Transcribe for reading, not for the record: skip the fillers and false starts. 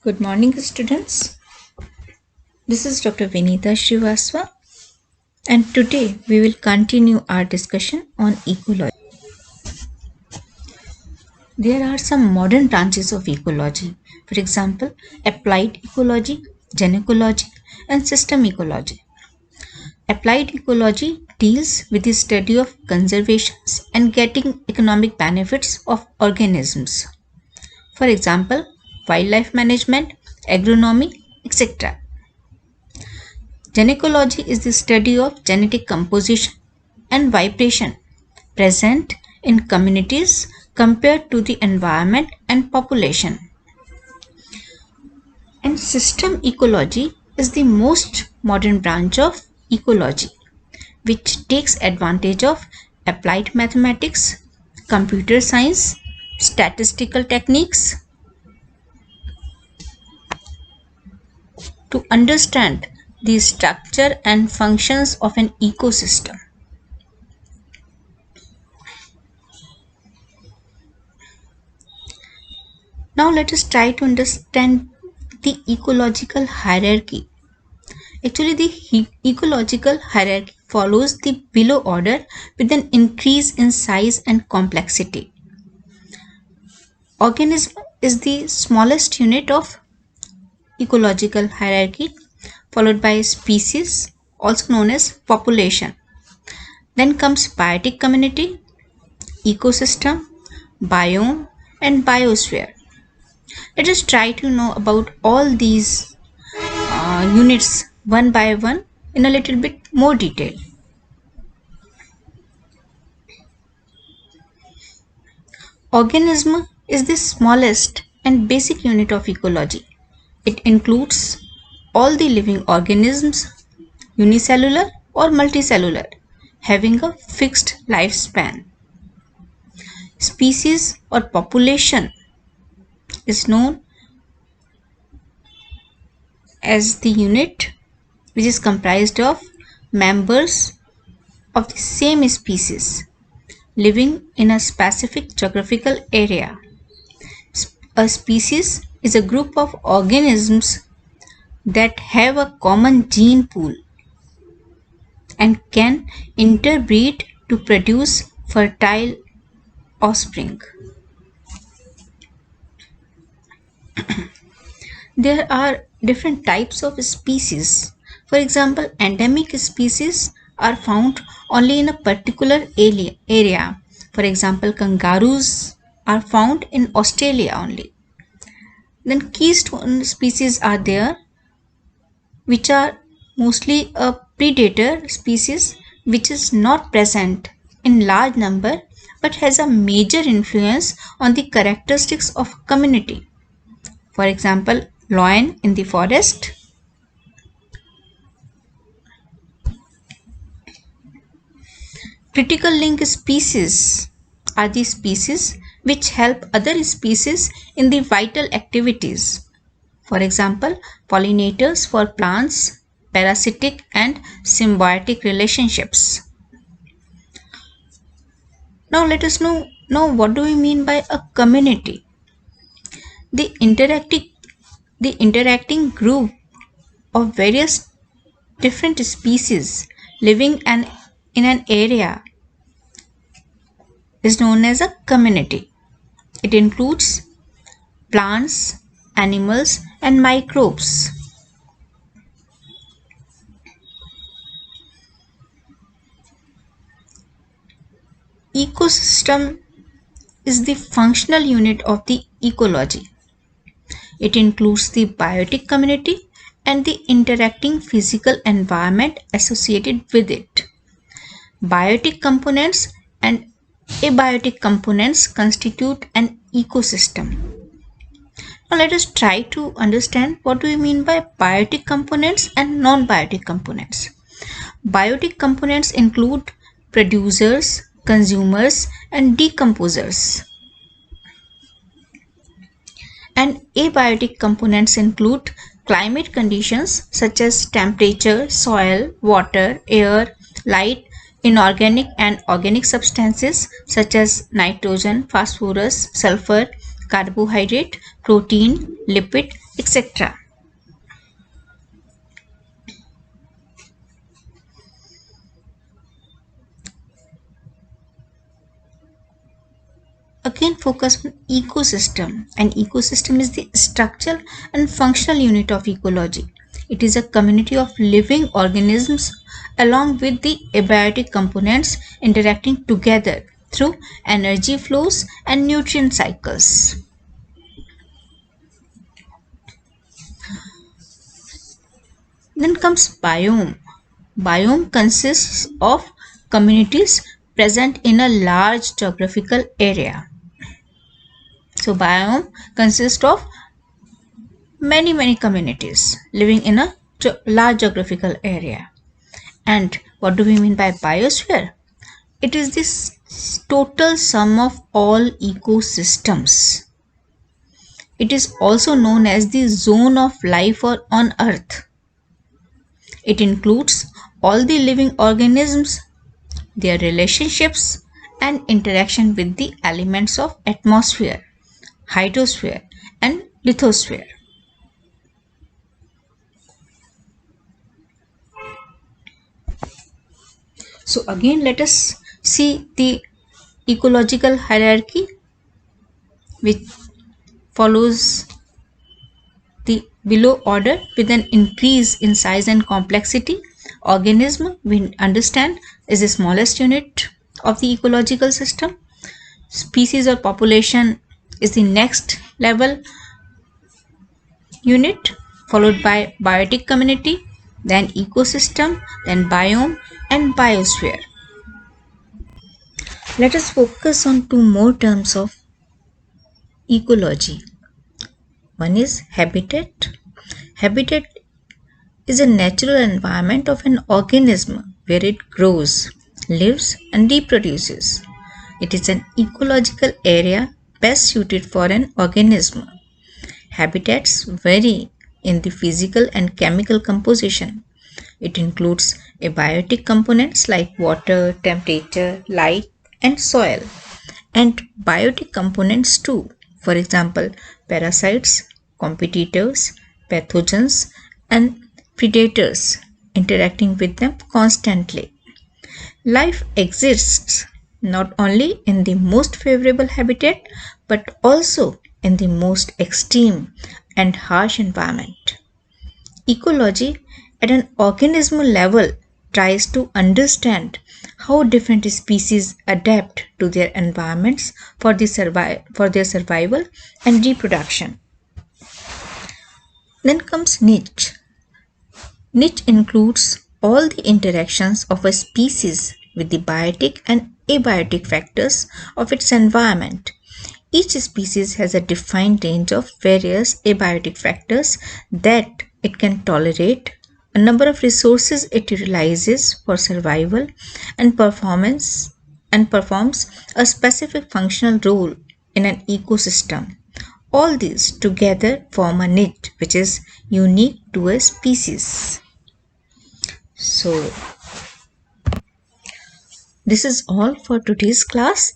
Good morning, students. This is Dr. Vinita Srivastava, and today we will continue our discussion on ecology. There are some modern branches of ecology, for example, applied ecology, genecology, and system ecology. Applied ecology deals with the study of conservation and getting economic benefits of organisms. For example, wildlife management, agronomy, etc. Genecology is the study of genetic composition and vibration present in communities compared to the environment and population. And system ecology is the most modern branch of ecology, which takes advantage of applied mathematics, computer science, statistical techniques to understand the structure and functions of an ecosystem. Now let us try to understand the ecological hierarchy. Actually, the ecological hierarchy follows the below order with an increase in size and complexity. Organism is the smallest unit of ecological hierarchy, followed by species, also known as population. Then comes biotic community, ecosystem, biome, and biosphere. Let us try to know about all these units one by one in a little bit more detail. Organism is the smallest and basic unit of ecology. It includes all the living organisms, unicellular or multicellular, having a fixed lifespan. Species or population is known as the unit which is comprised of members of the same species living in a specific geographical area. A species is a group of organisms that have a common gene pool and can interbreed to produce fertile offspring. There are different types of species. For example, endemic species are found only in a particular area. For example, kangaroos are found in Australia only. Then keystone species are there, which are mostly a predator species which is not present in large number but has a major influence on the characteristics of a community. For example, lion in the forest, critical link species are the species which help other species in the vital activities. For example, pollinators for plants, parasitic and symbiotic relationships. Now let us know what do we mean by a community. The interacting group of various different species living in an area is known as a community. It includes plants, animals, and microbes. Ecosystem is the functional unit of the ecology. It includes the biotic community and the interacting physical environment associated with it. Biotic components and abiotic components constitute an ecosystem. Now let us try to understand what do we mean by biotic components and non-biotic components. Biotic components include producers, consumers, and decomposers. And abiotic components include climate conditions such as temperature, soil, water, air, light, inorganic and organic substances such as nitrogen, phosphorus, sulfur, carbohydrate, protein, lipid, etc. Again, focus on ecosystem. An ecosystem is the structural and functional unit of ecology. It is a community of living organisms along with the abiotic components interacting together through energy flows and nutrient cycles. Then comes biome. Biome consists of communities present in a large geographical area. So biome consists of many communities living in a large geographical area. And what do we mean by biosphere? It is this total sum of all ecosystems. It is also known as the zone of life on earth. It includes all the living organisms, their relationships and interaction with the elements of atmosphere, hydrosphere and lithosphere. So again, let us see the ecological hierarchy which follows the below order with an increase in size and complexity. Organism, we understand, is the smallest unit of the ecological system. Species or population is the next level unit, followed by biotic community, then ecosystem, then biome and biosphere. Let us focus on two more terms of ecology. One is habitat. Habitat is a natural environment of an organism where it grows, lives, and reproduces. It is an ecological area best suited for an organism. Habitats vary in the physical and chemical composition. It includes abiotic components like water, temperature, light, and soil, and biotic components too. For example, parasites, competitors, pathogens, and predators interacting with them constantly. Life exists not only in the most favorable habitat but also in the most extreme and harsh environment. Ecology at an organismal level tries to understand how different species adapt to their environments for their survival and reproduction. Then comes niche. Niche includes all the interactions of a species with the biotic and abiotic factors of its environment. Each species has a defined range of various abiotic factors that it can tolerate, a number of resources it utilizes for survival and performance and performs a specific functional role in an ecosystem. All these together form a niche which is unique to a species. So, this is all for today's class.